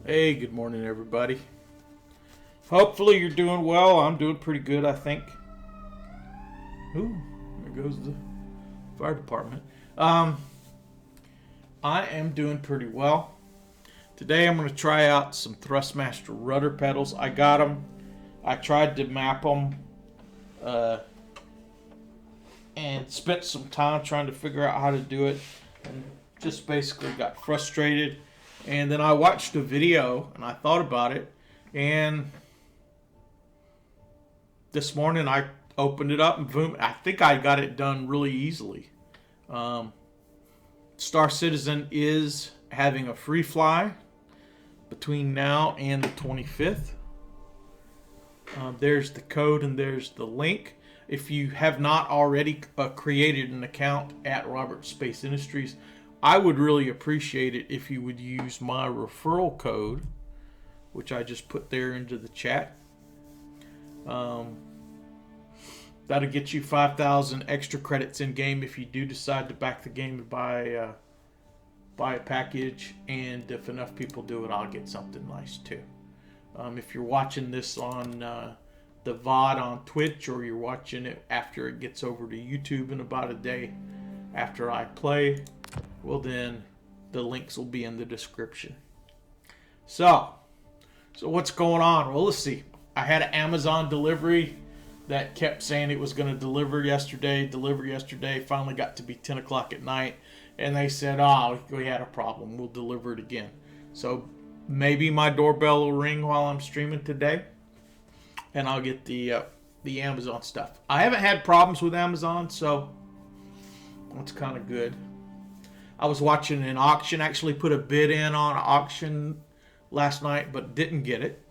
Hey, good morning, everybody. Hopefully you're doing well. I'm doing pretty good, I think. Ooh, there goes the fire department. I am doing pretty well. Today I'm going to try out some Thrustmaster Rudder Pedals. I got them. I tried to map them and spent some time trying to figure out how to do it, and just basically got frustrated. And then I watched a video and I thought about it, and this morning I opened it up and boom, I think I got it done really easily. Star Citizen is having a free fly between now and the 25th. There's the code and there's the link. If you have not already created an account at Roberts Space Industries, I would really appreciate it if you would use my referral code, which I just put there into the chat. That'll get you 5,000 extra credits in game if you do decide to back the game and buy a package. And if enough people do it, I'll get something nice too. If you're watching this on the VOD on Twitch, or you're watching it after it gets over to YouTube in about a day after I play, well then the links will be in the description. So what's going on? Well, let's see. I had an Amazon delivery that kept saying it was going to deliver yesterday. Finally got to be 10 o'clock at night, and they said, oh, we had a problem, we'll deliver it again. So maybe my doorbell will ring while I'm streaming today, and I'll get the Amazon stuff. I haven't had problems with Amazon, so that's kind of good. I was watching an auction, actually put a bid in on an auction last night, but didn't get it.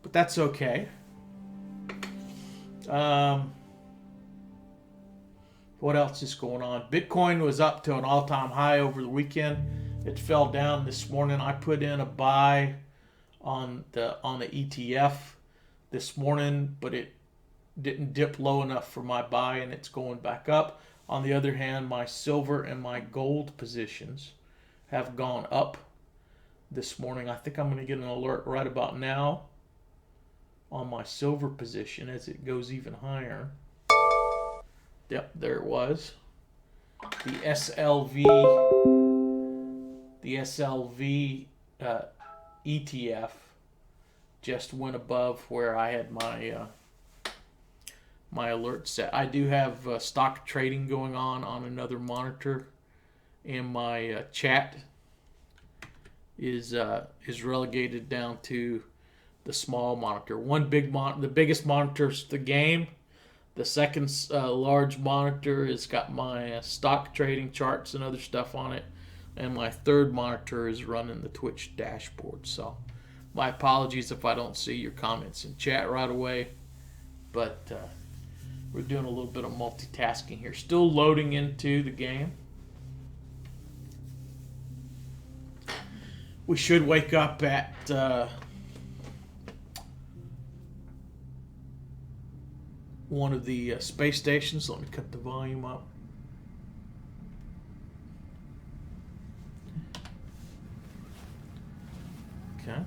But that's okay. What else is going on? Bitcoin was up to an all-time high over the weekend. It fell down this morning. I put in a buy on the ETF this morning, but it didn't dip low enough for my buy, and it's going back up. On the other hand, my silver and my gold positions have gone up this morning. I think I'm going to get an alert right about now on my silver position as it goes even higher. Yep, there it was. The SLV ETF just went above where I had my alert set. I do have stock trading going on another monitor, and my chat is relegated down to the small monitor. The biggest monitor is the game. The second large monitor has got my stock trading charts and other stuff on it, and my third monitor is running the Twitch dashboard. So my apologies if I don't see your comments in chat right away, but we're doing a little bit of multitasking here. Still loading into the game. We should wake up at one of the space stations. Let me cut the volume up. Okay.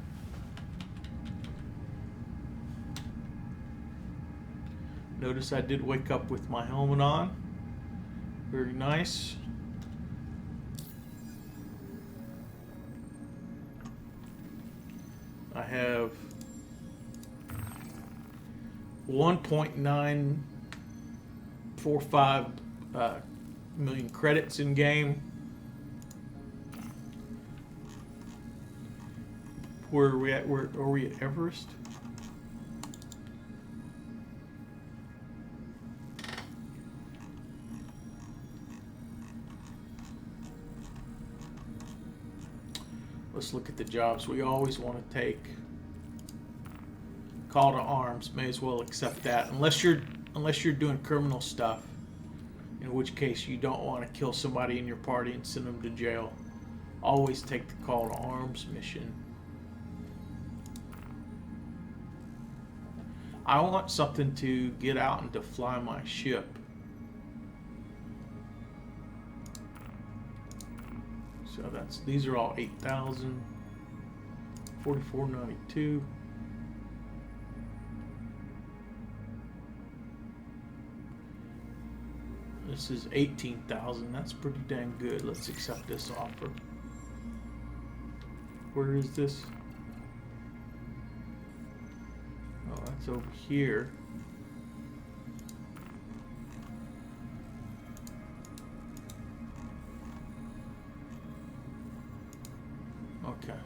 Notice I did wake up with my helmet on. Very nice. I have 1.945 million credits in game. Where are we at? Where are we at Everest? Let's look at the jobs we always want to take. Call to arms, may as well accept that, unless you're doing criminal stuff, in which case you don't want to kill somebody in your party and send them to jail. Always take the call to arms mission. I want something to get out and to fly my ship. So these are all 8,000. 44.92. This is 18,000. That's pretty dang good. Let's accept this offer. Where is this? Oh, that's over here. Okay.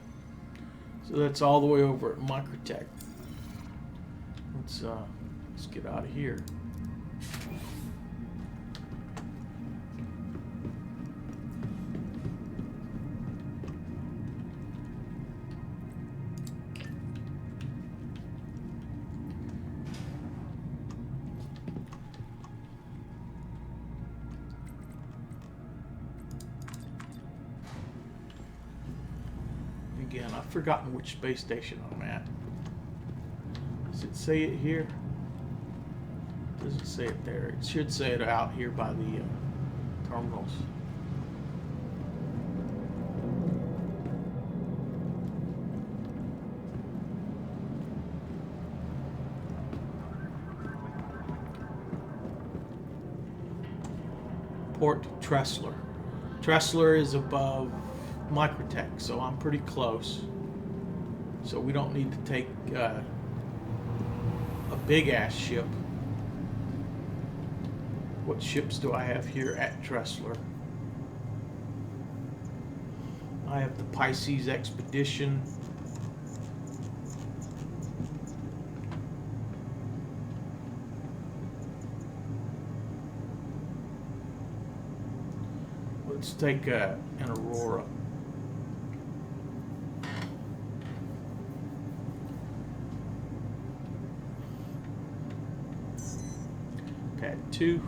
So that's all the way over at Microtech. Let's get out of here. Again, I've forgotten which space station I'm at. Does it say it here? Does it say it there? It should say it out here by the terminals. Port Tressler. Tressler is above Microtech, so I'm pretty close. So we don't need to take a big ass ship. What ships do I have here at Tressler? I have the Pisces Expedition. Let's take an Aurora. Pad 2.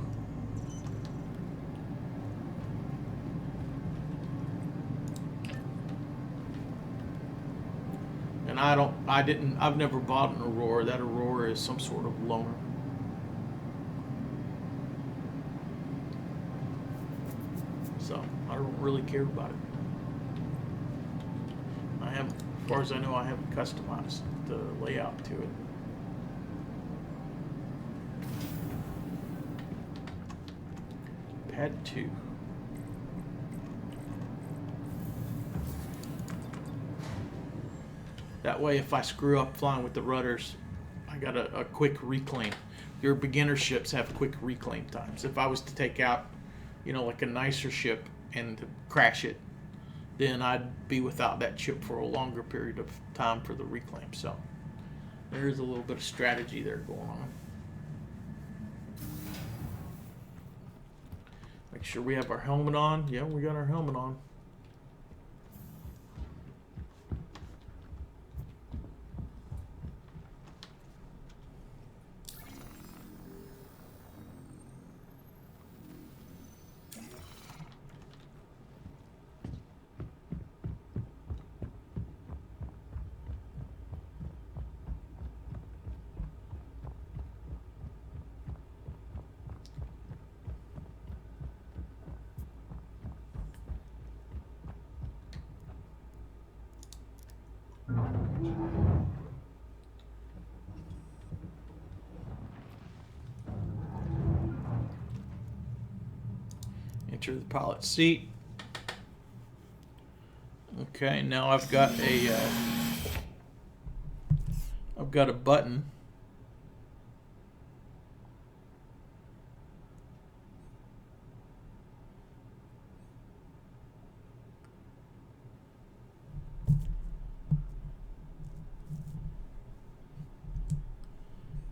And I've never bought an Aurora. That Aurora is some sort of loaner. So I don't really care about it. As far as I know, I haven't customized the layout to it. Pad 2. That way, if I screw up flying with the rudders, I got a quick reclaim. Your beginner ships have quick reclaim times. If I was to take out, like a nicer ship and crash it, then I'd be without that ship for a longer period of time for the reclaim. So there's a little bit of strategy there going on. Make sure we have our helmet on. Yeah, we got our helmet on. Enter the pilot seat. Okay, now I've got a button.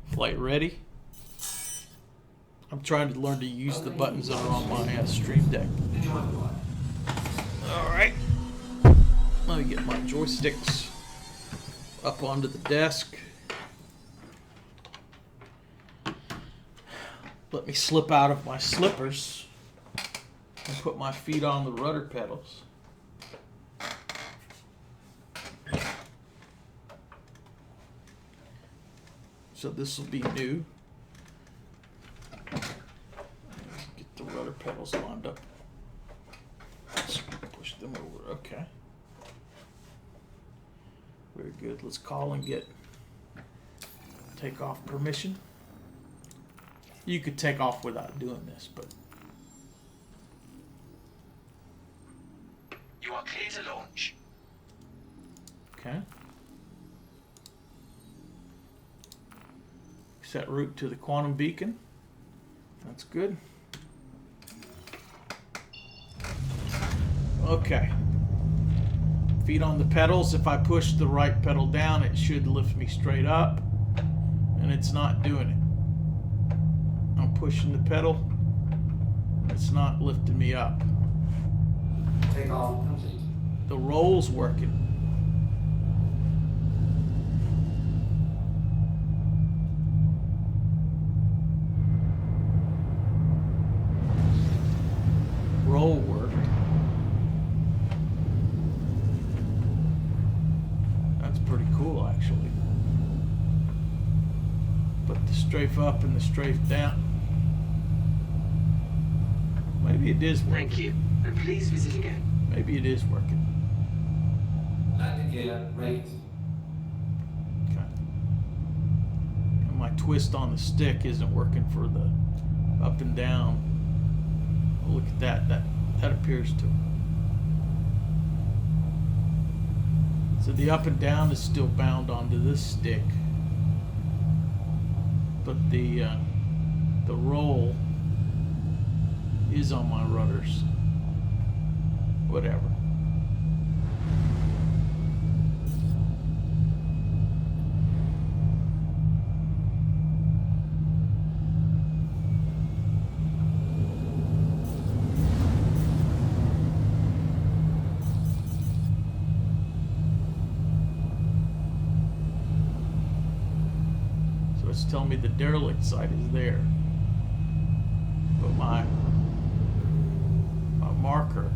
Flight ready. I'm trying to learn to use the buttons that are on my Stream Deck. Alright. Let me get my joysticks up onto the desk. Let me slip out of my slippers and put my feet on the rudder pedals. So this will be new. Get the rudder pedals lined up. Let's push them over. Okay. We're Very good. Let's call and get takeoff permission. You could take off without doing this, but... You are clear to launch. Okay. Set route to the quantum beacon. That's good. Okay. Feet on the pedals. If I push the right pedal down, it should lift me straight up. And it's not doing it. I'm pushing the pedal. It's not lifting me up. Take off complete. The roll's working. Roll worked. That's pretty cool, actually. Put the strafe up and the strafe down. Maybe it is working. Thank you, and please visit again. Maybe it is working. Landing gear raised. Okay. And my twist on the stick isn't working for the up and down. Oh, look at that. That appears to. So the up and down is still bound onto this stick, but the roll is on my rudders. Whatever. So it's telling me the derelict site is there, but my marker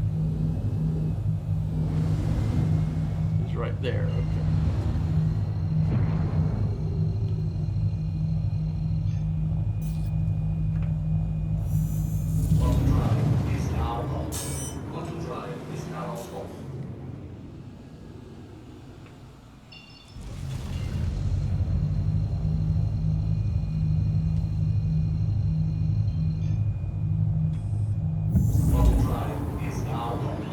is right there. Okay. Quantum drive is now off. Quantum drive is now off. Quantum drive is now off.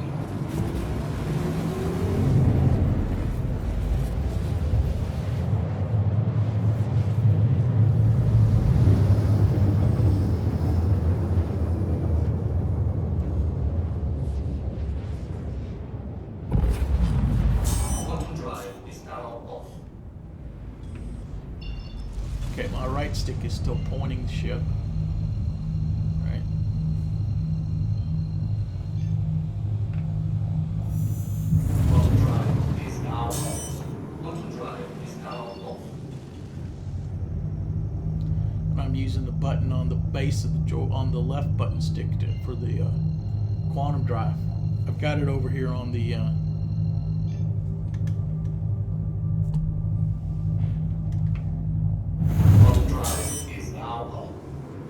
Quantum drive is now off. Okay, my right stick is still pointing the ship. Right. Quantum drive is now off. Quantum drive is now off. And I'm using the button on the base of the on the left button stick for the quantum drive. I've got it over here on the Quantum drive is now off.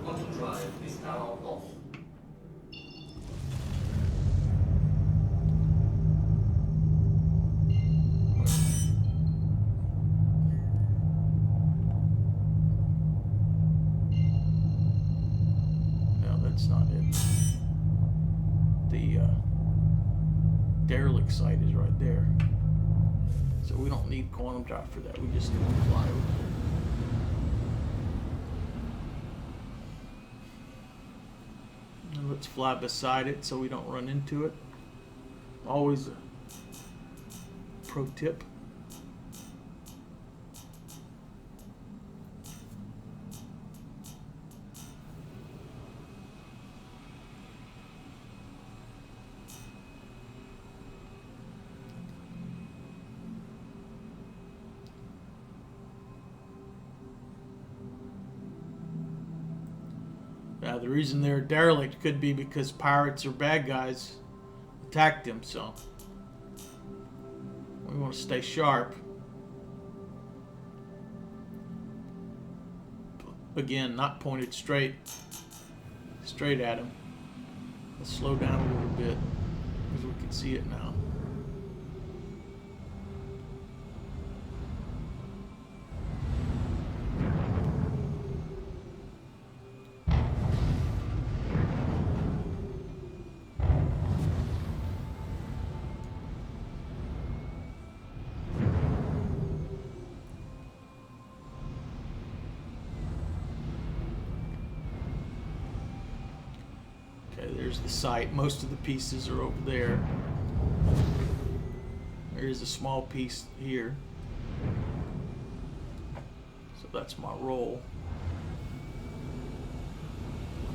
Quantum drive is now off. no, that's not it. The derelict site is right there. So we don't need quantum drive for that. We just need to fly over. And let's fly beside it so we don't run into it. Always a pro tip. Now, the reason they're derelict could be because pirates or bad guys attacked them, so we want to stay sharp. Again, not pointed straight at him. Let's slow down a little bit because we can see it now. There's the site. Most of the pieces are over there. There's a small piece here. So that's my roll.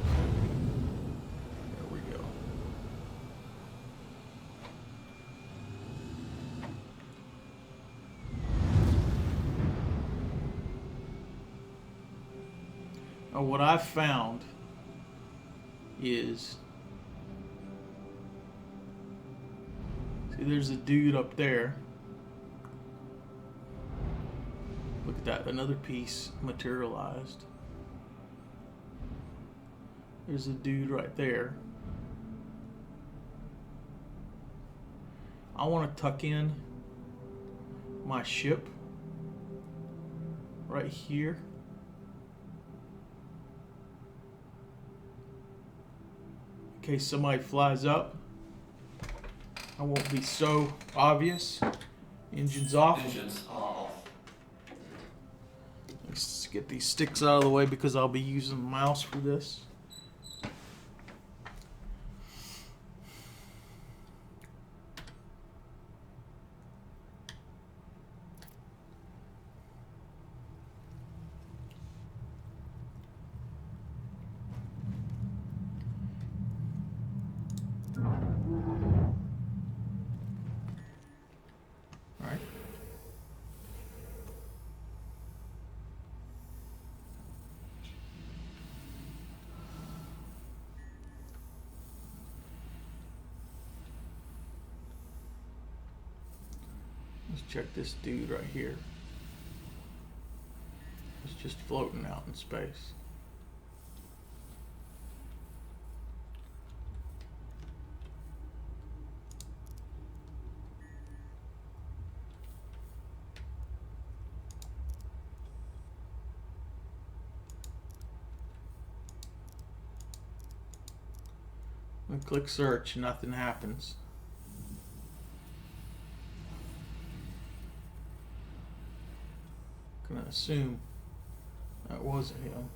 There we go. Now what I've found is, see, there's a dude up there. Look at that, another piece materialized. There's a dude right there. I want to tuck in my ship right here. In case somebody flies up, I won't be so obvious. Engine's off. Engines are off. Let's get these sticks out of the way because I'll be using the mouse for this. Let's check this dude right here. It's just floating out in space. We click search, nothing happens. Gonna assume that wasn't him.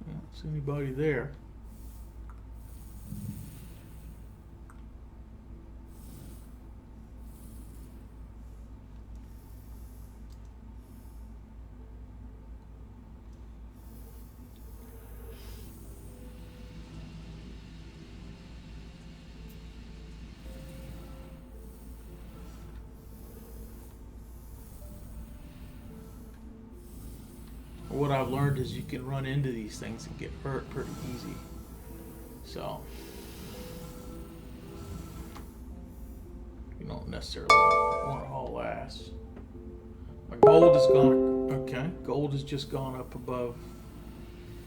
I don't see anybody there. What I've learned is you can run into these things and get hurt pretty easy. So you don't necessarily want to haul ass. My gold is gone. Okay, gold has just gone up above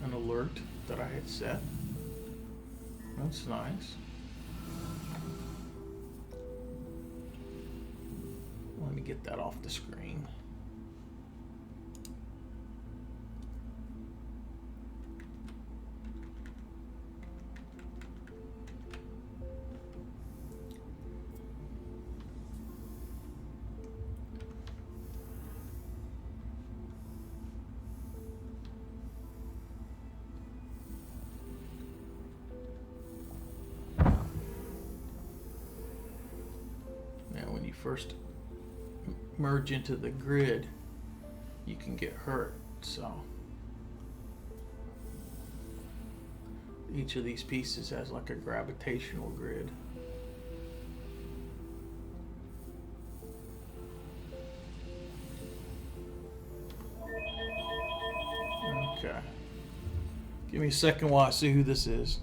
an alert that I had set. That's nice. Let me get that off the screen. first merge into the grid, you can get hurt. So each of these pieces has like a gravitational grid. Okay. Give me a second while I see who this is.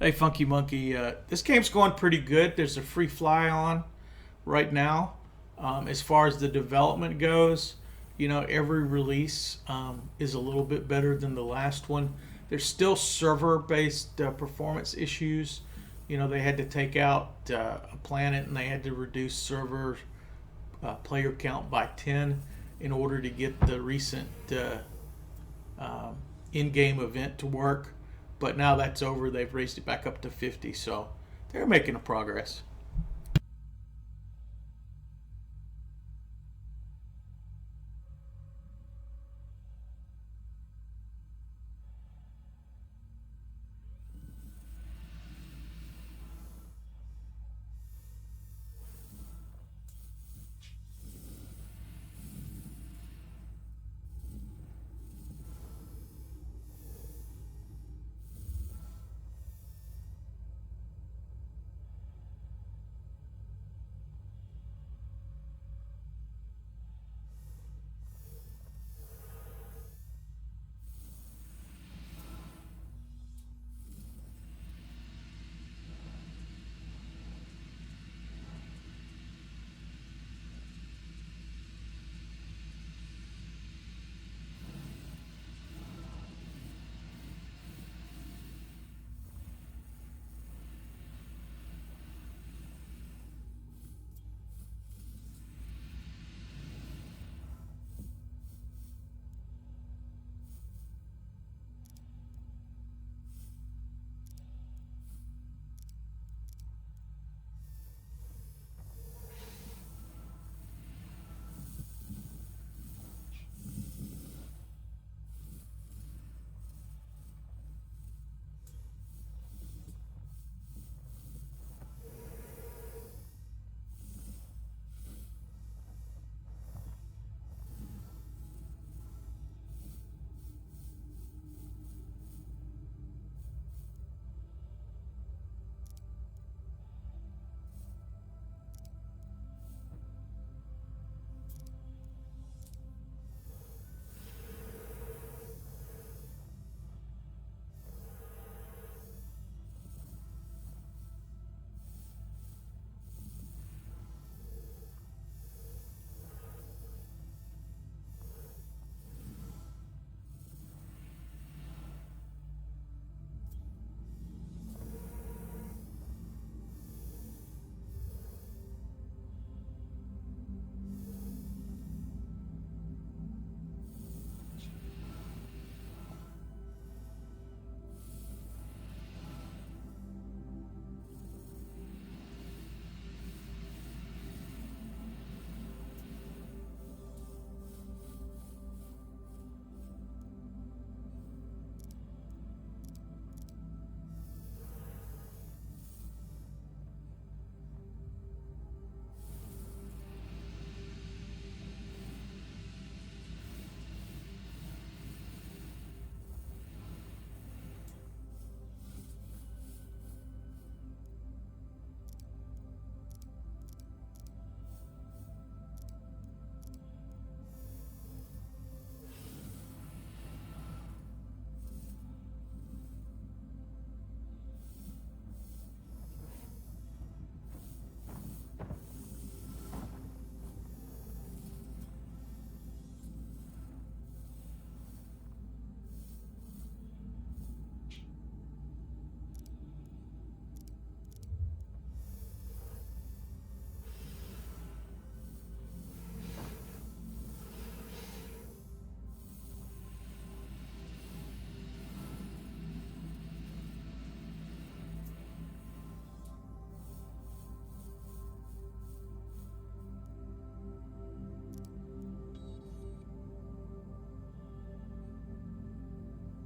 Hey, Funky Monkey, this game's going pretty good. There's a free fly on right now. As far as the development goes, you know, every release is a little bit better than the last one. There's still server-based performance issues. You know, they had to take out a planet and they had to reduce server player count by 10 in order to get the recent in-game event to work. But now that's over. They've raised it back up to 50, so they're making a progress.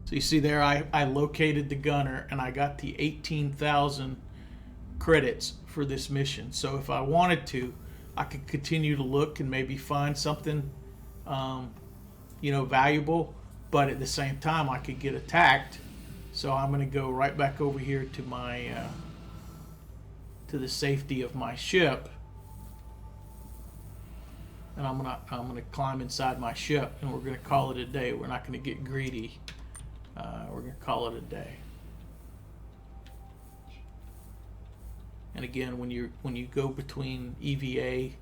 So you see there, I located the gunner, and I got the 18,000 credits for this mission. So if I wanted to, I could continue to look and maybe find something, valuable. But at the same time, I could get attacked. So I'm going to go right back over here to my to the safety of my ship, and I'm gonna climb inside my ship, and we're gonna call it a day. We're not gonna get greedy. We're gonna call it a day. And again, when you go between EVA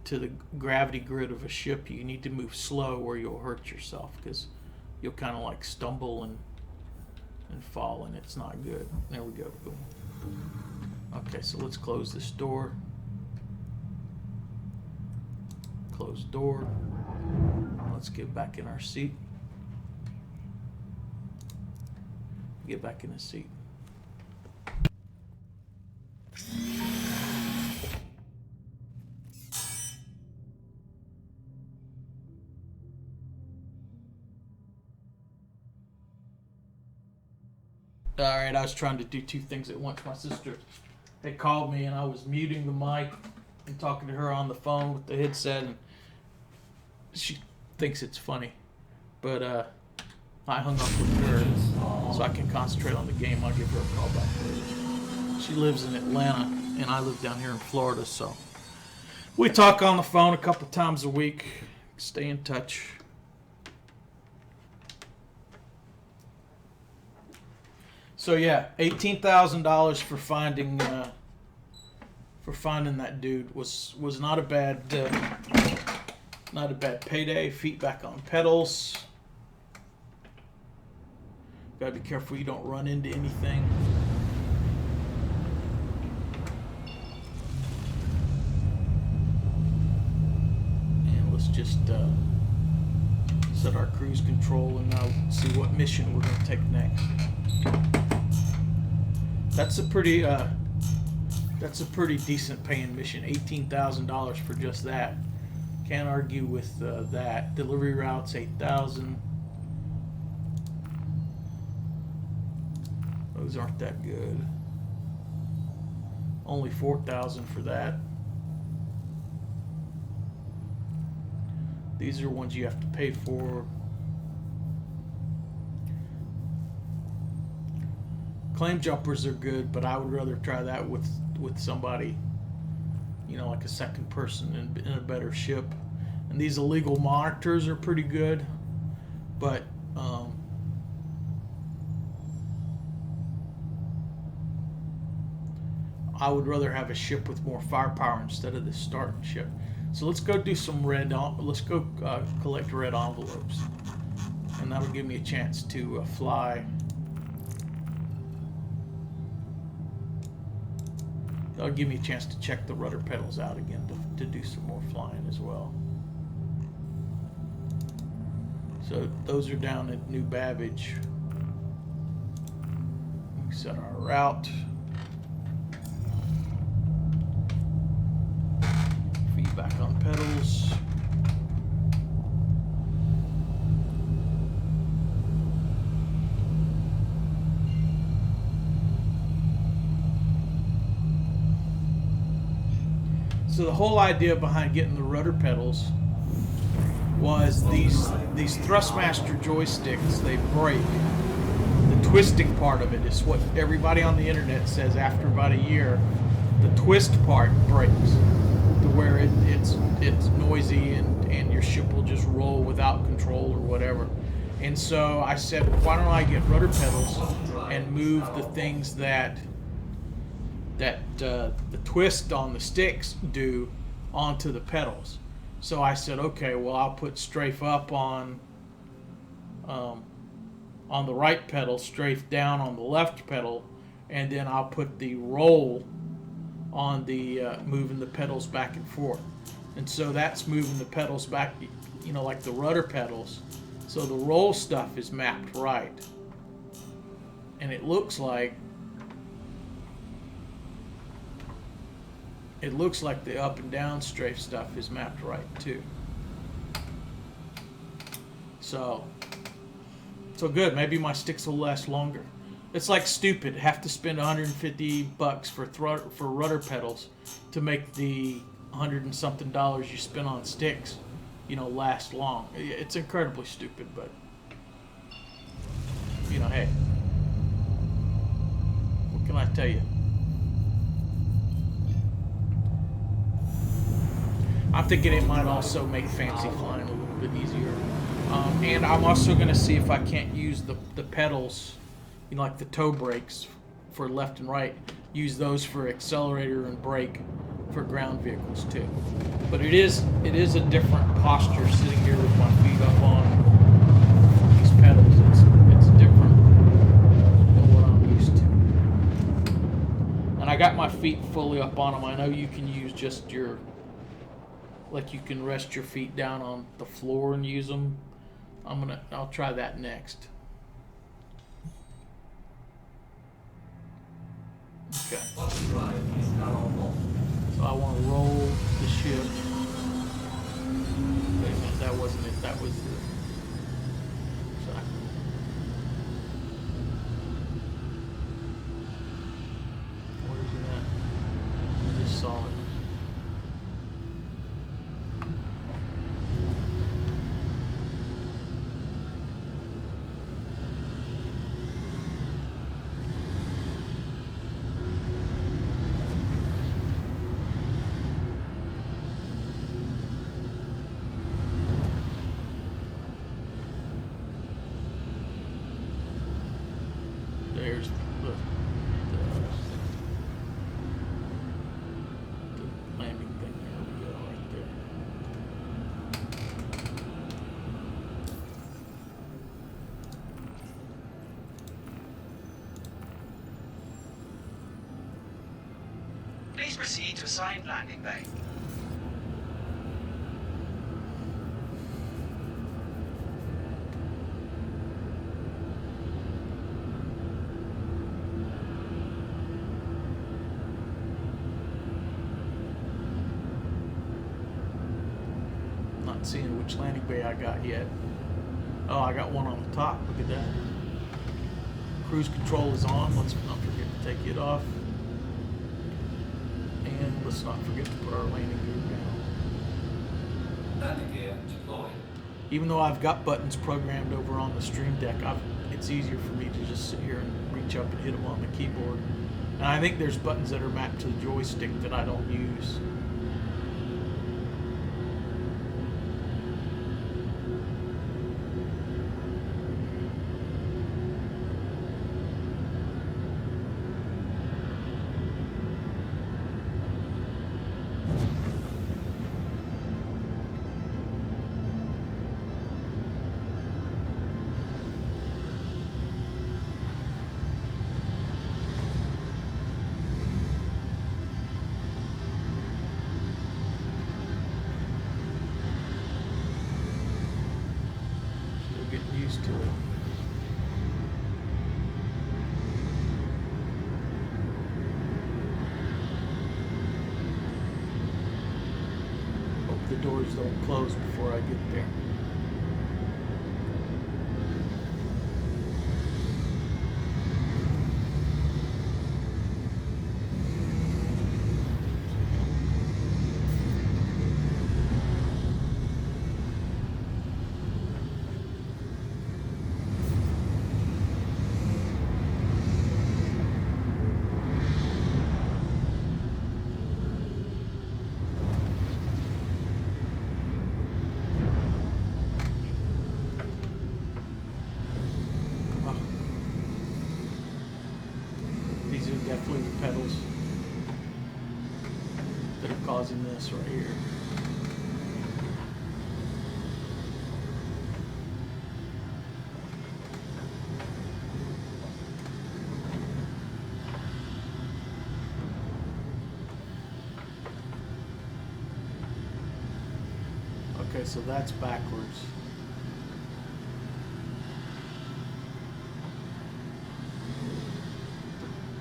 to the gravity grid of a ship, you need to move slow, or you'll hurt yourself, because you'll kind of like stumble and fall, and it's not good. There we go. Okay, so let's close this door. Close door. Let's get back in our seat. Get back in the seat. All right, I was trying to do two things at once. My sister had called me, and I was muting the mic and talking to her on the phone with the headset, and she thinks it's funny. But I hung up with her so I can concentrate on the game. I'll give her a call back later. She lives in Atlanta, and I live down here in Florida, so we talk on the phone a couple times a week. Stay in touch. So yeah, $18,000 for finding that dude was not a bad payday. Feet back on pedals. Gotta be careful you don't run into anything. And let's just set our cruise control and now see what mission we're gonna take next. That's a pretty decent paying mission. $18,000 for just that. Can't argue with that. Delivery routes 8,000. Those aren't that good. Only 4,000 for that. These are ones you have to pay for. Claim jumpers are good, but I would rather try that with somebody, like a second person in a better ship. And these illegal monitors are pretty good, but I would rather have a ship with more firepower instead of this starting ship. So let's go do some let's go collect red envelopes, and that'll give me a chance to fly. That'll give me a chance to check the rudder pedals out again to do some more flying as well. So those are down at New Babbage. We set our route. Feet back on pedals. So the whole idea behind getting the rudder pedals was these Thrustmaster joysticks, they break. The twisting part of it is what everybody on the internet says after about a year. The twist part breaks to where it's noisy and your ship will just roll without control or whatever. And so I said, why don't I get rudder pedals and move the things that the twist on the sticks do onto the pedals. So I said, okay, well, I'll put strafe up on the right pedal, strafe down on the left pedal, and then I'll put the roll on the moving the pedals back and forth. And so that's moving the pedals back, like the rudder pedals. So the roll stuff is mapped right, and it looks like the up and down strafe stuff is mapped right too. So So good. Maybe my sticks will last longer. It's like stupid. Have to spend $150 for rudder pedals to make the $100 and something you spend on sticks, last long. It's incredibly stupid, but hey, what can I tell you? I'm thinking it might also make fancy flying a little bit easier. And I'm also going to see if I can't use the pedals, like the toe brakes for left and right, use those for accelerator and brake for ground vehicles too. But it is a different posture sitting here with my feet up on these pedals. It's different than what I'm used to. And I got my feet fully up on them. I know you can use just you can rest your feet down on the floor and use them. I'll try that next. Okay. So I want to roll the ship. Wait a minute, that wasn't it. That was the. Sorry. Where's it at? I just saw it. There's the landing thing. There we go, right there. Please proceed to assigned landing bay. Not seeing which landing bay I got yet. Oh, I got one on the top. Look at that. Cruise control is on. Let's not forget to take it off. And let's not forget to put our landing gear down. Landing gear deployed. Even though I've got buttons programmed over on the Stream Deck, it's easier for me to just sit here and reach up and hit them on the keyboard. And I think there's buttons that are mapped to the joystick that I don't use. To it. Hope the doors don't close before I get there. Definitely the pedals that are causing this right here. Okay, so that's backwards.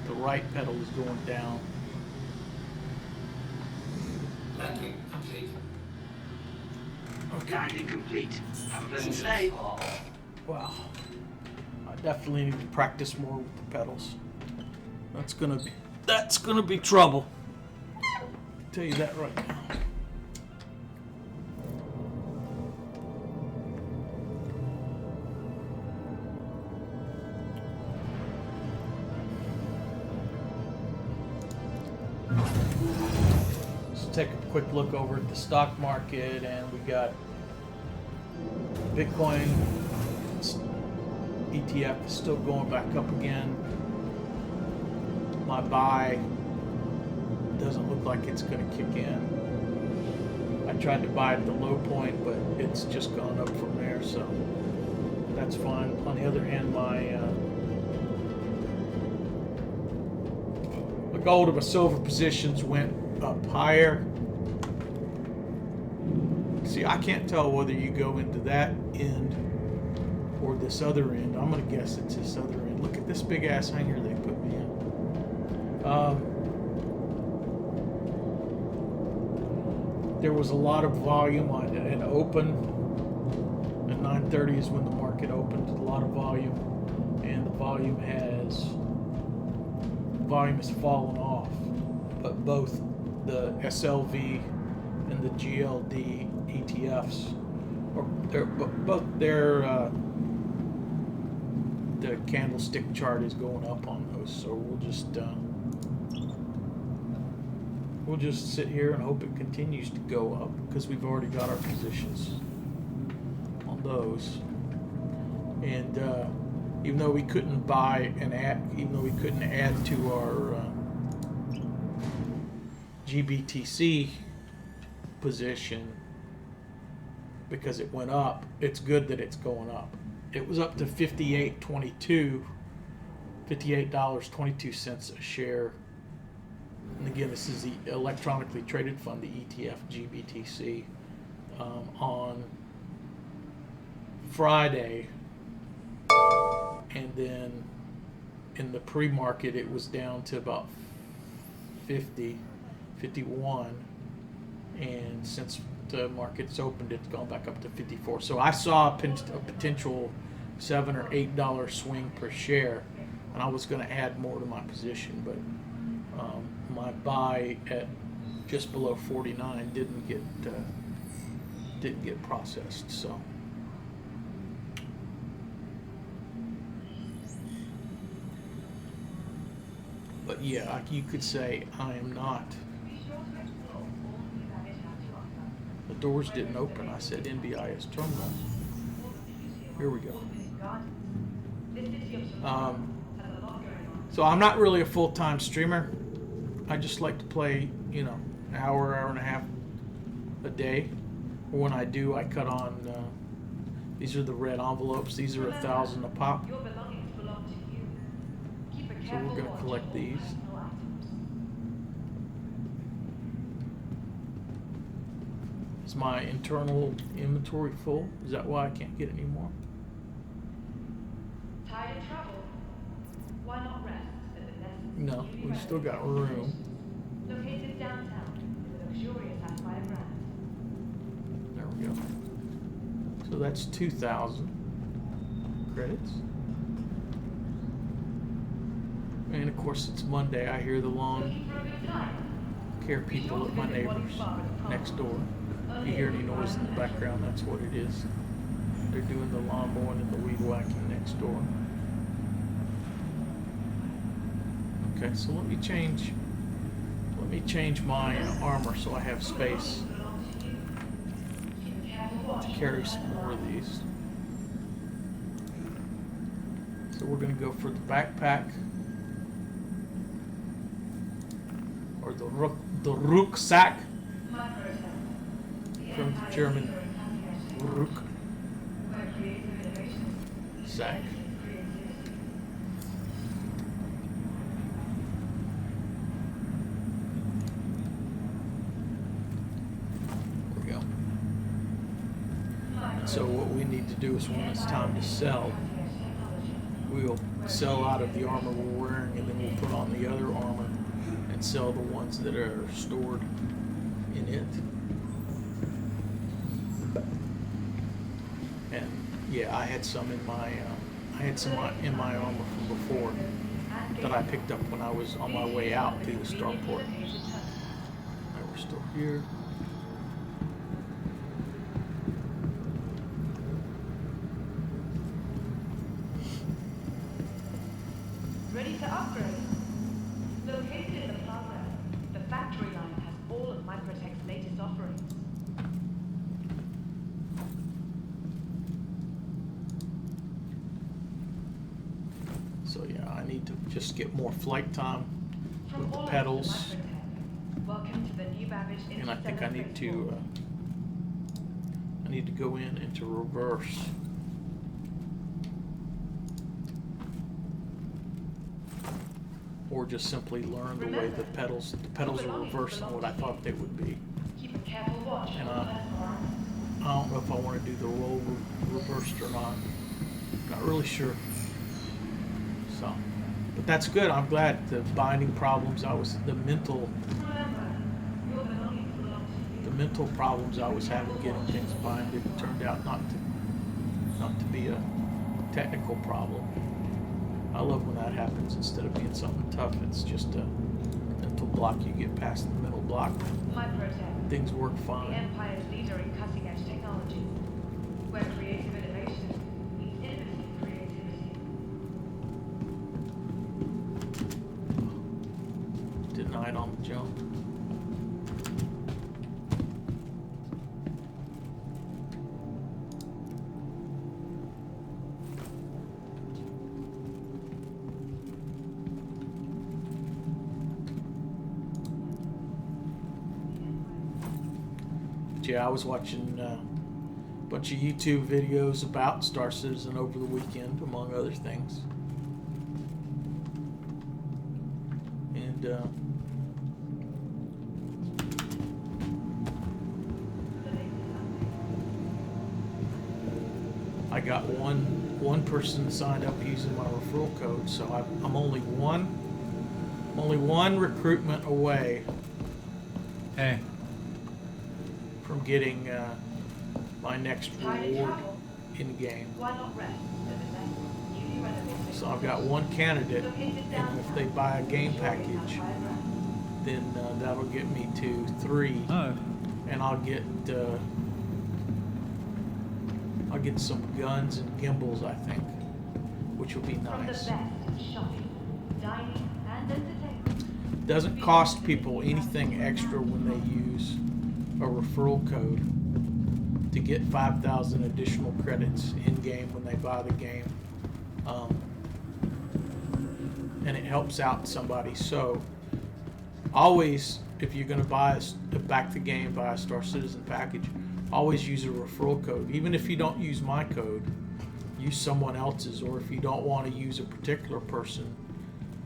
The right pedal is going down. Landing complete. Landing complete. Have a pleasant stay. Wow. Definitely need to practice more with the pedals. That's gonna be trouble. I'll tell you that right now. Let's take a quick look over at the stock market, and we got Bitcoin ETF is still going back up again. My buy doesn't look like it's going to kick in. I tried to buy at the low point, but it's just gone up from there, so that's fine. On the other hand, my gold and my silver positions went up higher. See, I can't tell whether you go into that end or this other end. I'm going to guess it's this other end. Look at this big ass hanger they put me in. There was a lot of volume on an open. At 9:30 is when the market opened. A lot of volume, and the volume has fallen off. But both the SLV and the GLD ETFs, the candlestick chart is going up on those. So we'll just sit here and hope it continues to go up, because we've already got our positions on those. And even though we couldn't add to our GBTC position because it went up, it's good that it's going up. It was up to $58.22 a share. And again, this is the electronically traded fund, the ETF GBTC, on Friday. And then in the pre-market, it was down to about 51. And since the market's opened, it's gone back up to 54. So I saw a potential $7 or $8 swing per share, and I was going to add more to my position, but my buy at just below 49 didn't get processed. So but yeah, you could say I am not. The doors didn't open. I said NBIS terminal. Here we go. So I'm not really a full-time streamer. I just like to play, an hour and a half a day. When I do, I cut on. These are the red envelopes. These are 1,000 a pop. So we're going to collect these. Is my internal inventory full? Is that why I can't get any more? Tired of travel? Why not rest at the best? No, we've still got room. Located downtown in the luxurious Sapphire brand. There we go. So that's 2,000 credits. And of course, it's Monday. I hear the lawn Looking for a good time? care people at my neighbors next door. If you hear any noise in the background, that's what it is. They're doing the lawn mowing and the weed whacking next door. Okay, so let me change my armor so I have space to carry some more of these. So we're going to go for the backpack, or the Rucksack, from the German Rucksack. There we go. And so what we need to do is, when it's time to sell, we'll sell out of the armor we're wearing, and then we'll put on the other armor and sell the ones that are stored in it. And yeah, I had some in my I had some in my armor from before that I picked up when I was on my way out through the starport. And we're still here. Ready to upgrade? Located in the plaza, the factory line has all of Microtech's latest offerings. So yeah, I need to just get more flight time From with the all of pedals, Microtech, welcome to the new Babbage and I think I need to go in into reverse. Or just simply learn the way the pedals are reversing what I thought they would be. Keep a careful watch. And I don't know if I want to do the roll reversed or not. Not really sure. So, but that's good. I'm glad the binding problems the mental problems I was having getting things binded turned out not to be a technical problem. I love when that happens. Instead of being something tough, it's just a mental block. You get past the mental block, Microtech, things work the fine. Empire's leader in cutting-edge technology, where creative innovation meets innovative creativity. Denied on the jump. Yeah, I was watching a bunch of YouTube videos about Star Citizen over the weekend, among other things. And I got one person signed up using my referral code, so I'm only one recruitment away. Hey. From getting my next reward in game. Why not rest? So I've got one candidate, and if they buy a game package, then that'll get me to 3, and I'll get some guns and gimbals, I think, which will be nice. Doesn't cost people anything extra when they use a referral code to get 5,000 additional credits in game when they buy the game, and it helps out somebody. So always, if you're going to back the game, buy a Star Citizen package, always use a referral code. Even if you don't use my code, use someone else's. Or if you don't want to use a particular person,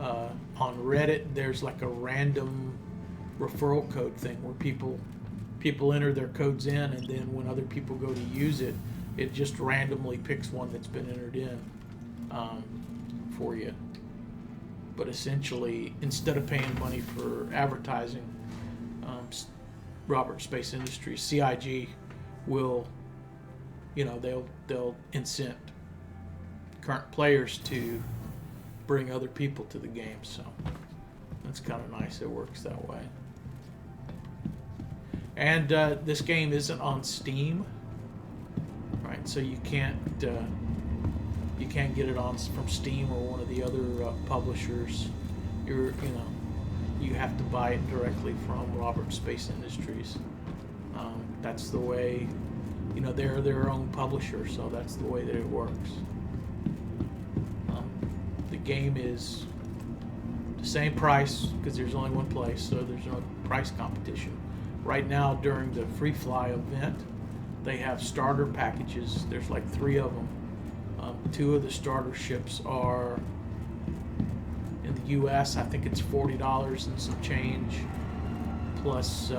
on Reddit there's like a random referral code thing where people enter their codes in, and then when other people go to use it, it just randomly picks one that's been entered in for you. But essentially, instead of paying money for advertising, Robert Space Industries, CIG, will, they'll incent current players to bring other people to the game. So that's kind of nice. It works that way. And this game isn't on Steam, right? So you can't get it from Steam or one of the other publishers. You have to buy it directly from Robert Space Industries. That's the way, they're their own publisher, so that's the way that it works. The game is the same price because there's only one place, so there's no price competition. Right now, during the Free Fly event, they have starter packages. There's like 3 of them. 2 of the starter ships are in the U.S. I think it's $40 and some change, plus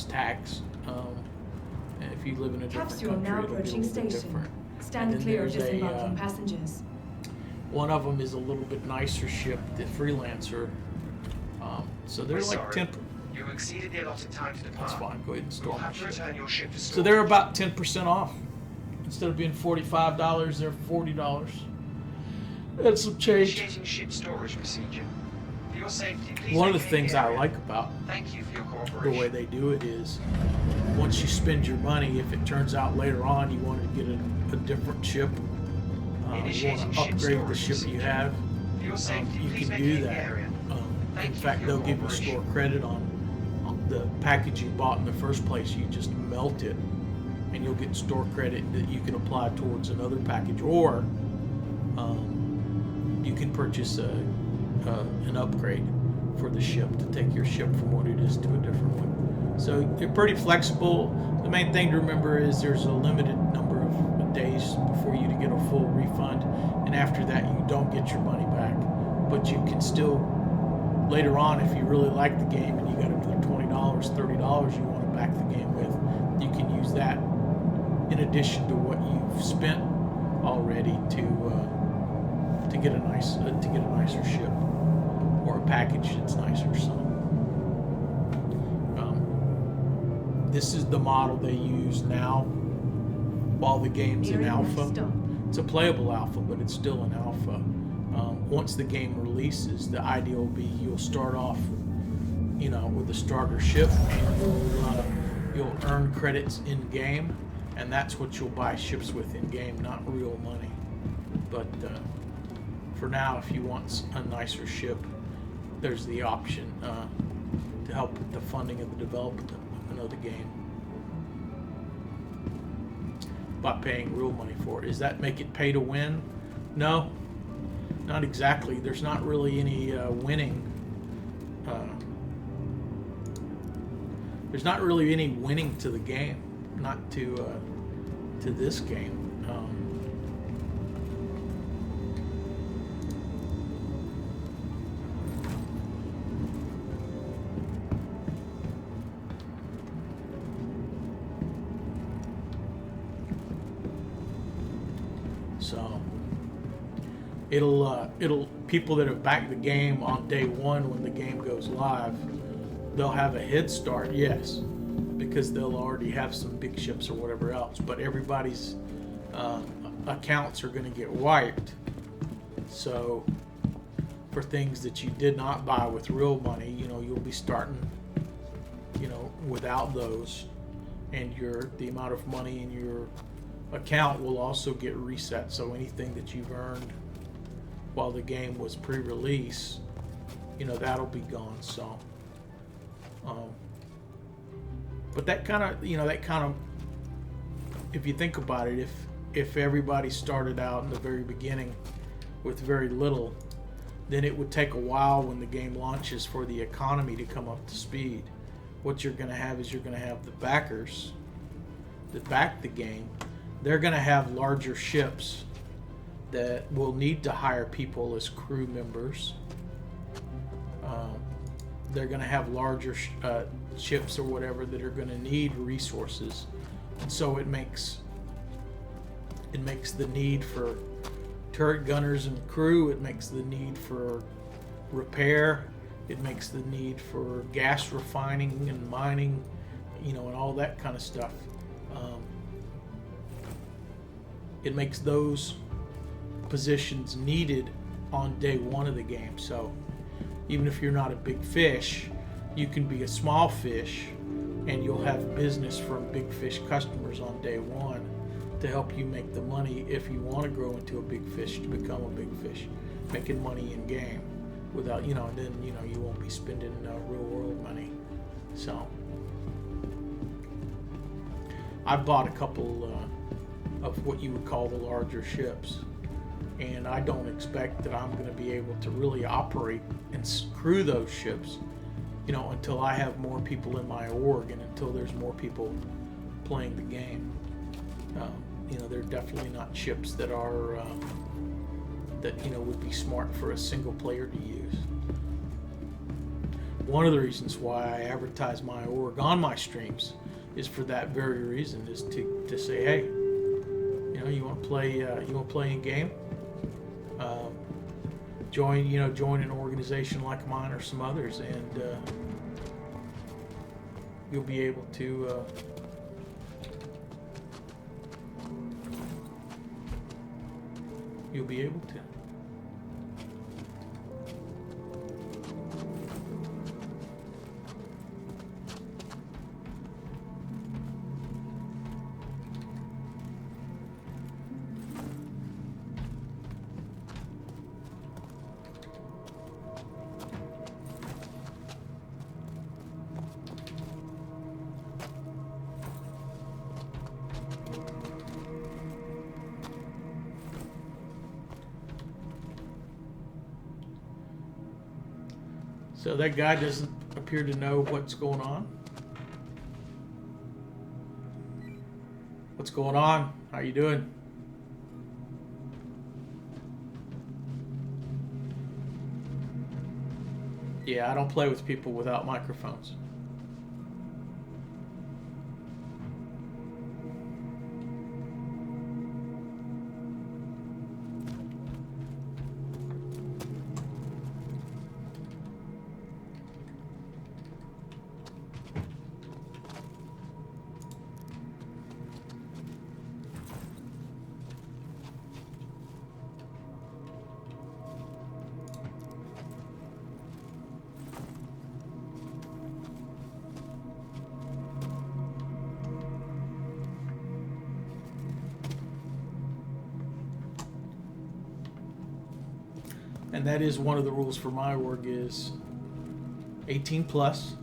tax. And if you live in a different Capsule country, now it'll be a approaching little bit station. different. Stand And then clear of there's disembarking passengers. One of them is a little bit nicer ship, the Freelancer. So they're We're like sorry. 10. You exceeded the allotted time to depart. That's fine. Go ahead and store You'll my have to ship. return your ship to So storage. they're about 10% off. Instead of being $45, they're $40. That's some change. Initiating ship storage procedure. For your safety, please One of the vacate things I area. like about Thank you for your the cooperation. way they do it is, once you spend your money, if it turns out later on you want to get a different ship, you want Initiating to ship upgrade the storage ship you procedure. have, For your safety, you please can do vacate the that. area. In Thank you fact, for they'll your give you cooperation. store credit on the package you bought in the first place. You just melt it, and you'll get store credit that you can apply towards another package, or you can purchase an upgrade for the ship to take your ship from what it is to a different one. So they're pretty flexible. The main thing to remember is there's a limited number of days before you to get a full refund, and after that you don't get your money back. But you can still, later on, if you really like the game and you got another $20, $30 you want to back the game with, you can use that in addition to what you've spent already to get a nicer ship, or a package that's nicer. So this is the model they use now while the game's in alpha. Stop. It's a playable alpha, but it's still an alpha. Once the game releases, the idea will be you'll start off, with a starter ship, and you'll earn credits in game, and that's what you'll buy ships with in game, not real money. But for now, if you want a nicer ship, there's the option to help with the funding of the development of the game by paying real money for it. Does that make it pay to win? No, not exactly. There's not really any winning. There's not really any winning to the game, not to this game. So it'll people that have backed the game on day one when the game goes live, they'll have a head start, yes, because they'll already have some big ships or whatever else. But everybody's accounts are going to get wiped. So for things that you did not buy with real money, you'll be starting, without those, and the amount of money in your account will also get reset. So anything that you've earned while the game was pre-release, that'll be gone. So but that kind of if you think about it, if everybody started out in the very beginning with very little, then it would take a while when the game launches for the economy to come up to speed. What you're going to have is you're going to have the backers that back the game. They're going to have larger ships that will need to hire people as crew members. They're going to have larger ships or whatever that are going to need resources, and so it makes the need for turret gunners and crew. It makes the need for repair. It makes the need for gas refining and mining, and all that kind of stuff. It makes those positions needed on day one of the game. So even if you're not a big fish, you can be a small fish, and you'll have business from big fish customers on day one to help you make the money if you want to grow into a big fish, to become a big fish, making money in game without, then you won't be spending real world money. So I bought a couple of what you would call the larger ships, and I don't expect that I'm going to be able to really operate and crew those ships, until I have more people in my org and until there's more people playing the game. They're definitely not ships that are that would be smart for a single player to use. One of the reasons why I advertise my org on my streams is for that very reason, is to say, hey, you want to play in game, join an organization like mine or some others, and you'll be able to So that guy doesn't appear to know what's going on. What's going on? How you doing? Yeah, I don't play with people without microphones. And that is one of the rules for my org is 18 plus,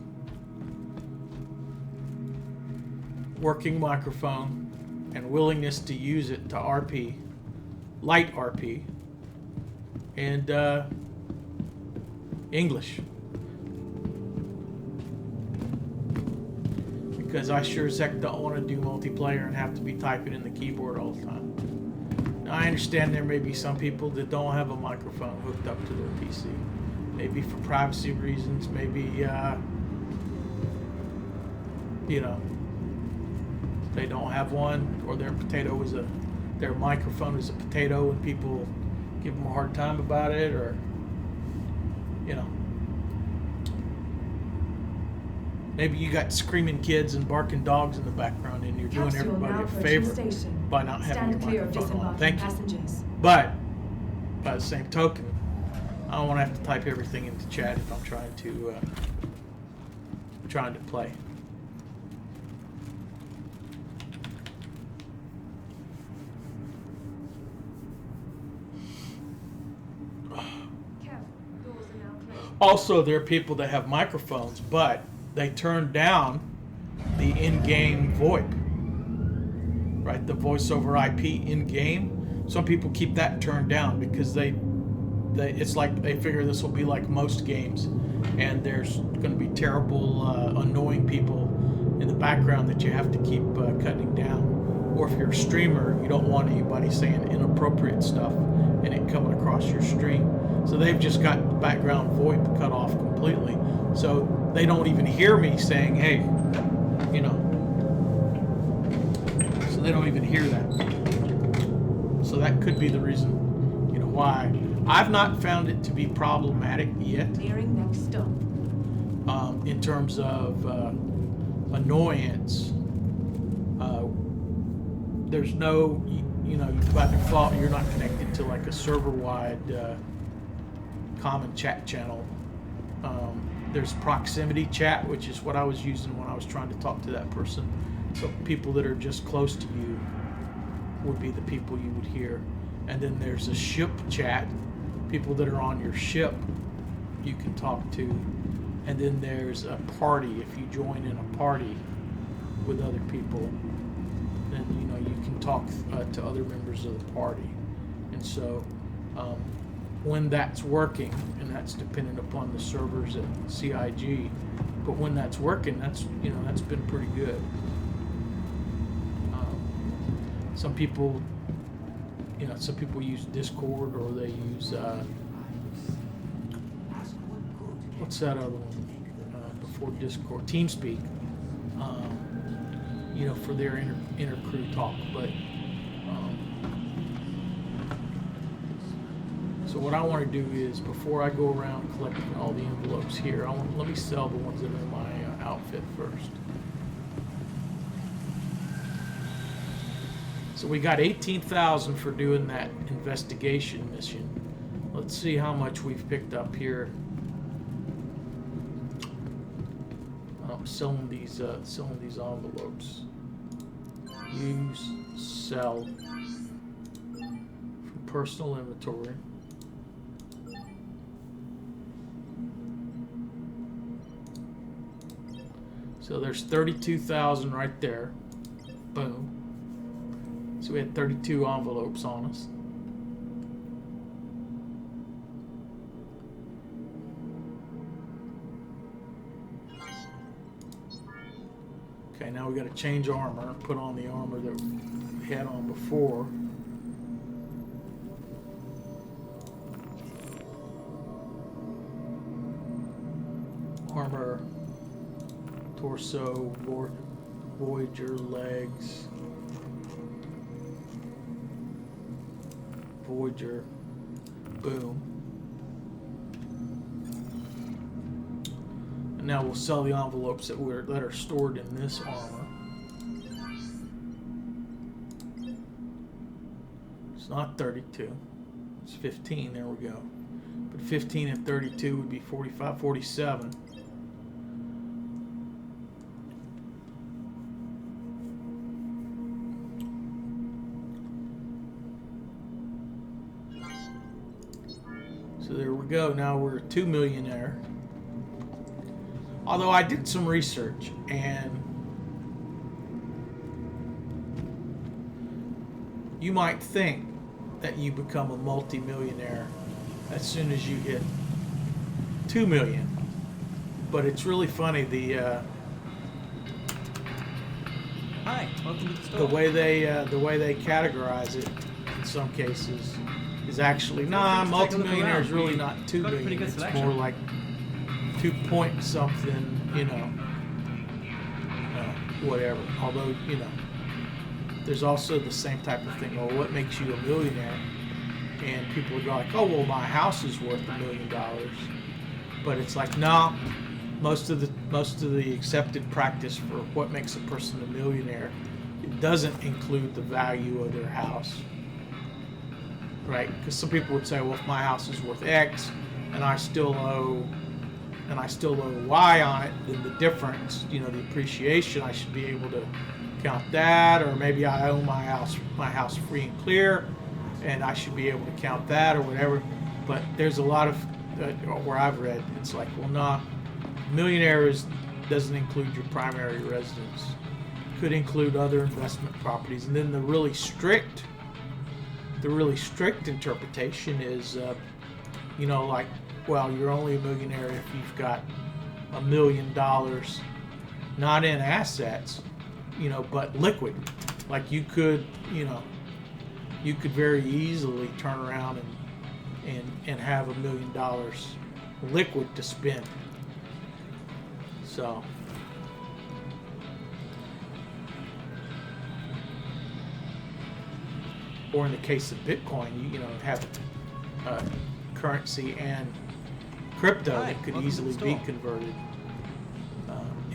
working microphone, and willingness to use it to RP, light RP, and English. Because I sure as heck don't want to do multiplayer and have to be typing in the keyboard all the time. I understand there may be some people that don't have a microphone hooked up to their PC. Maybe for privacy reasons, maybe, you know, they don't have one, or their microphone is a potato and people give them a hard time about it, or, you know. Maybe you got screaming kids and barking dogs in the background and you're doing everybody a favor by not having your microphone on. Thank you. But by the same token, I don't want to have to type everything into chat if I'm trying to play. Also, there are people that have microphones, but they turn down the in-game VoIP, right? The voice over IP in-game. Some people keep that turned down because it's like they figure this will be like most games, and there's going to be terrible, annoying people in the background that you have to keep cutting down. Or if you're a streamer, you don't want anybody saying inappropriate stuff and it coming across your stream. So they've just got the background VoIP cut off completely. So they don't even hear me saying, hey, you know. So they don't even hear that. So that could be the reason, you know, why. I've not found it to be problematic yet. Nearing next stop. In terms of annoyance. There's no, you know, by default, you're not connected to like a server-wide common chat channel. There's proximity chat, which is what I was using when I was trying to talk to that person. So people that are just close to you would be the people you would hear. And then there's a ship chat, people that are on your ship you can talk to. And then there's a party. If you join in a party with other people, then you know you can talk to other members of the party. And so when that's working, and that's dependent upon the servers at CIG, but when that's working, that's, you know, that's been pretty good. Some people, you know, some people use Discord, or they use what's that other one before Discord? TeamSpeak. You know, for their inter crew talk, but. So what I want to do is, before I go around collecting all the envelopes here, let me sell the ones that are in my outfit first. So we got 18,000 for doing that investigation mission. Let's see how much we've picked up here. Selling these envelopes. Use, sell from personal inventory. So there's 32,000 right there. Boom. So we had 32 envelopes on us. Okay, now we got to change armor, put on the armor that we had on before. Armor, torso, Voyager, legs, Voyager, boom. And now we'll sell the envelopes that are stored in this armor. It's not 32, it's 15, there we go. But 15 and 32 would be 45, 47. So there we go. Now we're a 2 millionaire. Although I did some research, and you might think that you become a multi-millionaire as soon as you hit 2 million. But it's really funny, Hi, welcome to the store. the way they categorize it in some cases is actually multi-millionaire is really not 2 Got a pretty million. good It's selection. more like 2 point something, whatever. Although, there's also the same type of thing. Well, what makes you a millionaire? And people would go like, oh, well, my house is worth $1 million. But it's like, no. Most of the accepted practice for what makes a person a millionaire, it doesn't include the value of their house, right? Because some people would say, well, if my house is worth X and I still owe Y on it, then the difference, the appreciation, I should be able to count that. Or maybe I own my house free and clear, and I should be able to count that or whatever. But there's a lot of where I've read, it's like, well, nah, millionaire doesn't include your primary residence. Could include other investment properties, and then the really strict interpretation is, like, well, you're only a millionaire if you've got $1 million, not in assets, but liquid. Like you could very easily turn around and have $1 million liquid to spend. So, or in the case of Bitcoin, you have currency and crypto that could easily be converted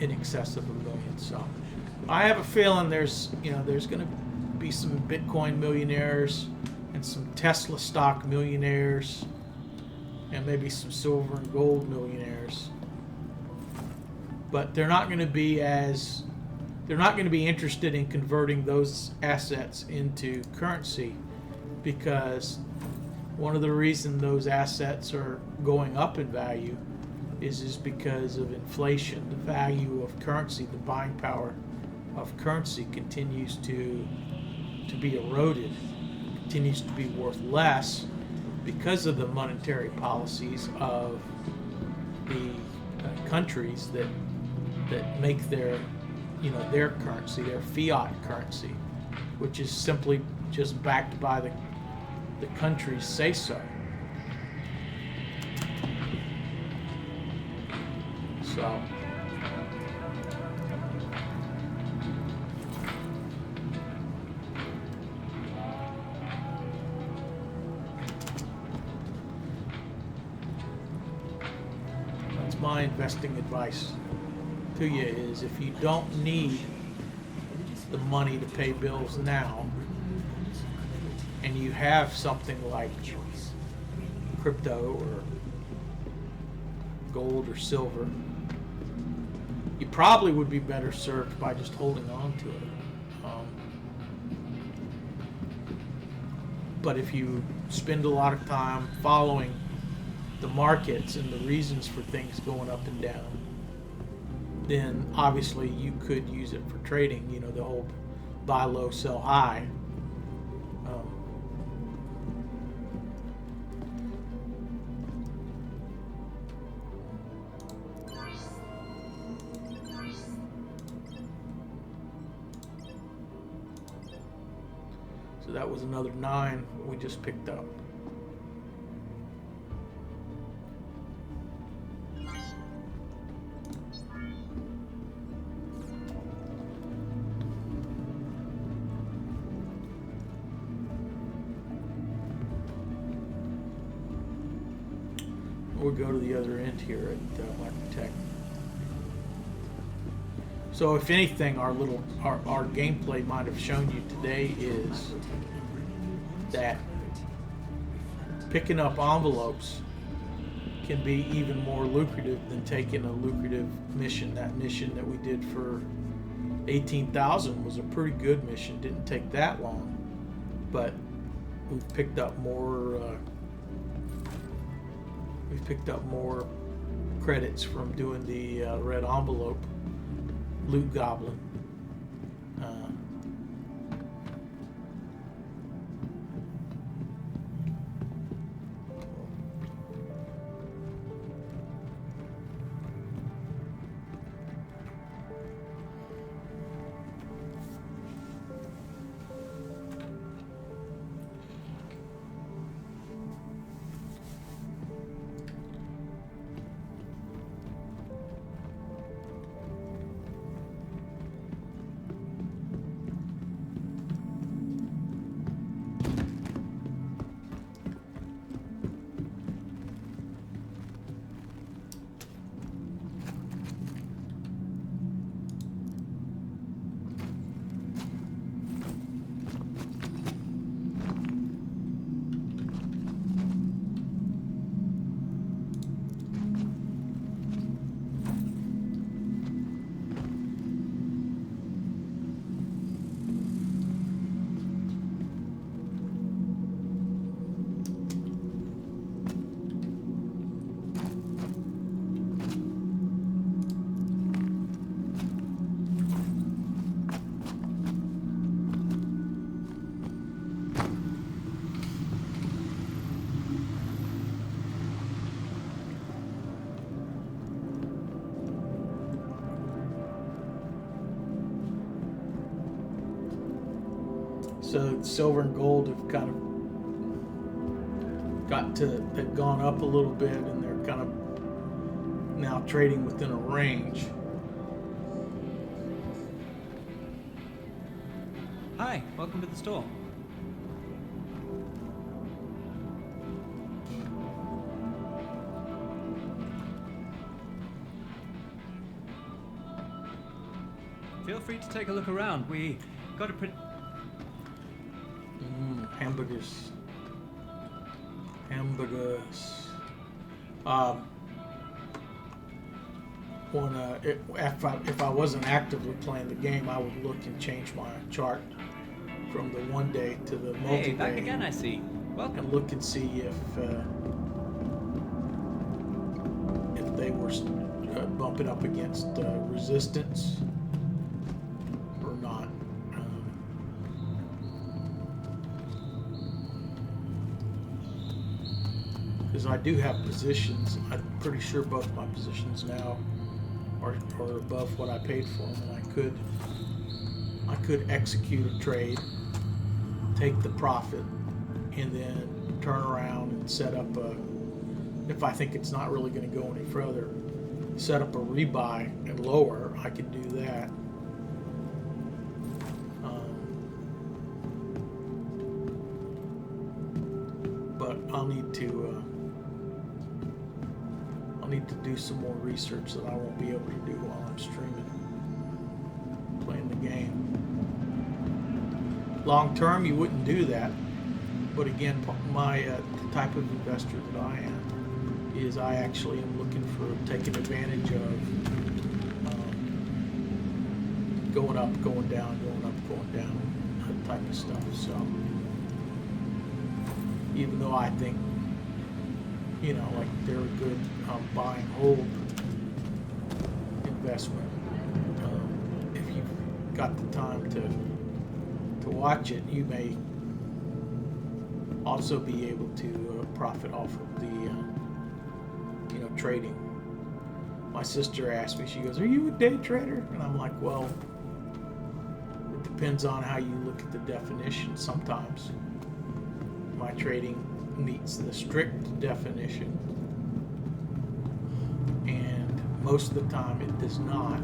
in excess of $1 million. So I have a feeling there's going to be some Bitcoin millionaires and some Tesla stock millionaires and maybe some silver and gold millionaires. But they're not going to be interested in converting those assets into currency, because one of the reasons those assets are going up in value is because of inflation. The value of currency, the buying power of currency continues to be eroded, continues to be worth less because of the monetary policies of the countries that make their currency, their fiat currency, which is simply just backed by the countries say so. So that's my investing advice to you, is if you don't need the money to pay bills now, and you have something like crypto or gold or silver, you probably would be better served by just holding on to it. But if you spend a lot of time following the markets and the reasons for things going up and down, then obviously you could use it for trading, you know, the whole buy low, sell high. So that was another 9 we just picked up. We'll go to the other end here at Microtech. So if anything, our gameplay might have shown you today is that picking up envelopes can be even more lucrative than taking a lucrative mission. That mission that we did for 18,000 was a pretty good mission. Didn't take that long, but we've picked up more. We've picked up more credits from doing the red envelope loot goblin. So silver and gold have kind of they've gone up a little bit, and they're kind of now trading within a range. Hi, welcome to the store. Feel free to take a look around. We got a pretty... Hamburgers. If I wasn't actively playing the game, I would look and change my chart from the one day to the multi-day. Hey, back again, I see. Welcome. And look and see if they were bumping up against resistance or not. Because I do have positions. I'm pretty sure both my positions now are above what I paid for them, and I could execute a trade, take the profit, and then turn around and set up if I think it's not really going to go any further, set up a rebuy and lower. I can do that. But I'll need to do some more research that I won't be able to do while I'm streaming, playing the game. Long term, you wouldn't do that. But again, my the type of investor that I am is I actually am looking for taking advantage of going up, going down, going up, going down, that type of stuff. So even though I think, like they're a good buy and hold investment, if you've got the time to watch it, you may also be able to profit off of the trading. My sister asked me, she goes, "Are you a day trader?" And I'm like, well, it depends on how you look at the definition. Sometimes my trading meets the strict definition, and most of the time it does not.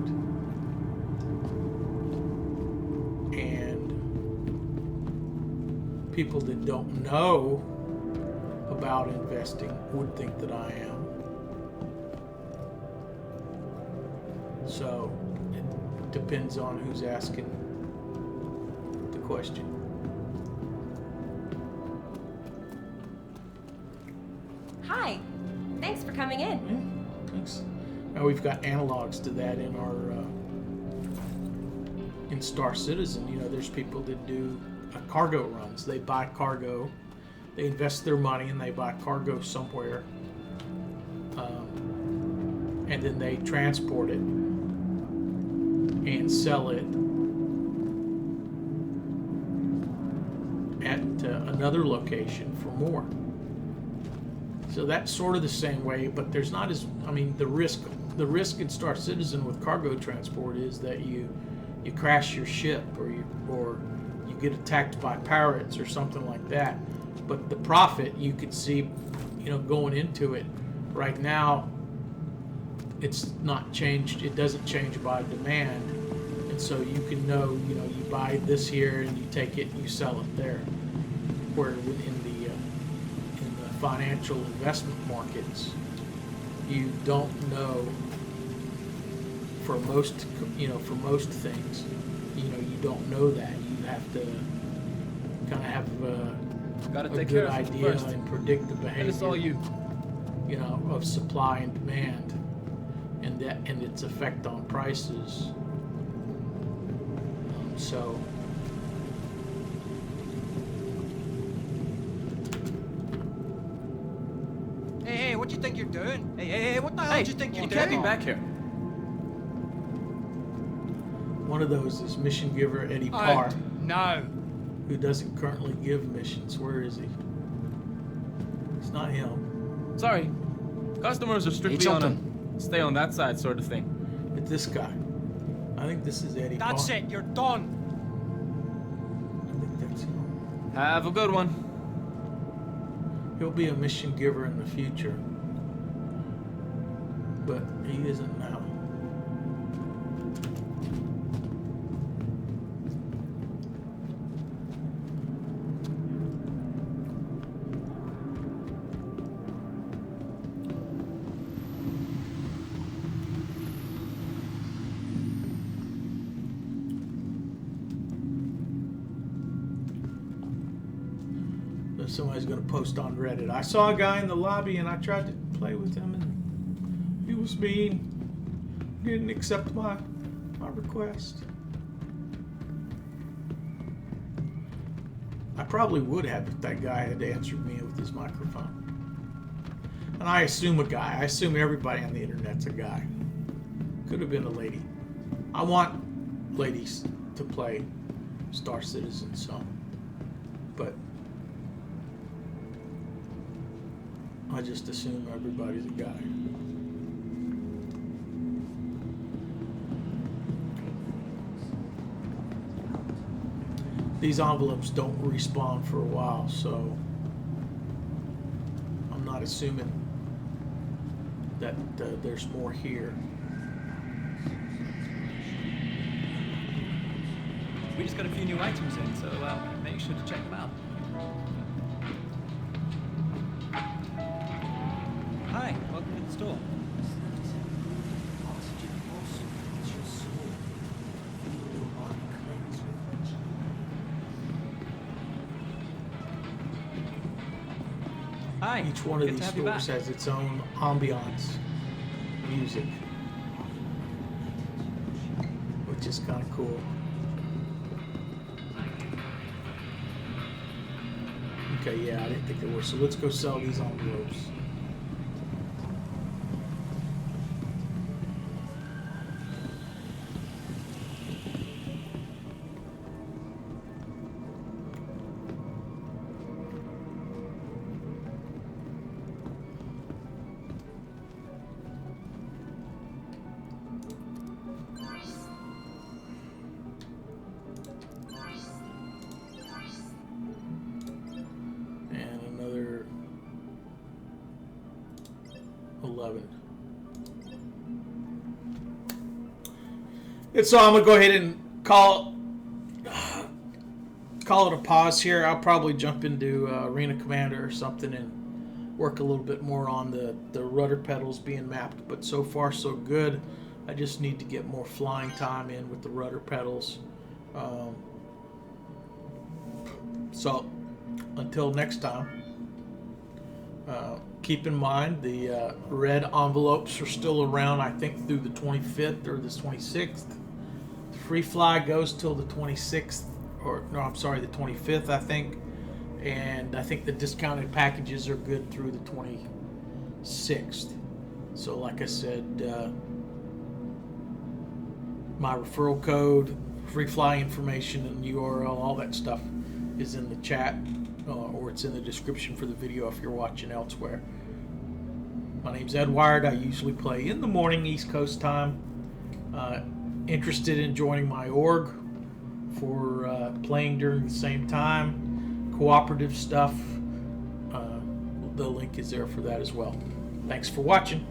And people that don't know about investing would think that I am. So it depends on who's asking the question. Hi, thanks for coming in. Yeah, thanks. Now we've got analogs to that in our in Star Citizen. There's people that do cargo runs. They buy cargo, they invest their money, and they buy cargo somewhere, and then they transport it and sell it at another location for more. So that's sort of the same way, but there's not as, the risk in Star Citizen with cargo transport is that you crash your ship or you get attacked by pirates or something like that. But the profit you could see, going into it right now, it's not changed. It doesn't change by demand, and so you can know, you buy this here and you take it and you sell it there. Where in the financial investment markets, you don't know for most things. You don't know that. You have to kind of have a good idea and predict the behavior. It's all you. Of supply and demand, and its effect on prices. So. Hey, what do you think you're doing? Hey, what the hell do you think you're You doing? can't be back here. One of those is mission giver Eddie Parr, No. who doesn't currently give missions. Where is he? It's not him. Sorry, customers are strictly on a stay on that side sort of thing. It's this guy. I think this is Eddie That's Parr. it, you're done. I think that's him. Have a good one. He'll be a mission giver in the future, but he isn't now. Somebody's going to post on Reddit. I saw a guy in the lobby and I tried to play with him and he was mean. He didn't accept my request. I probably would have if that guy had answered me with his microphone. And I assume a guy. I assume everybody on the internet's a guy. Could have been a lady. I want ladies to play Star Citizen, so. But I just assume everybody's a guy. These envelopes don't respawn for a while, so I'm not assuming that there's more here. We just got a few new items in, so make sure to check them out. Hi, welcome to the store. Hi. Each one of Good these to have you stores back. has its own ambiance music, which is kind of cool. Okay, yeah, I didn't think there were. So let's go sell these envelopes. And another 11. And so I'm gonna go ahead and call it a pause here. I'll probably jump into Arena Commander or something and work a little bit more on the rudder pedals being mapped. But so far so good. I just need to get more flying time in with the rudder pedals. So until next time, keep in mind the red envelopes are still around, I think, through the 25th or the 26th. The free fly goes till the 26th, or no, I'm sorry, the 25th, I think. And I think the discounted packages are good through the 26th. So like I said, my referral code, free fly information, and URL, all that stuff is in the chat, or it's in the description for the video if you're watching elsewhere. My name's Ed Wired. I usually play in the morning East Coast time. Interested in joining my org for playing during the same time, cooperative stuff, the link is there for that as well. Thanks for watching.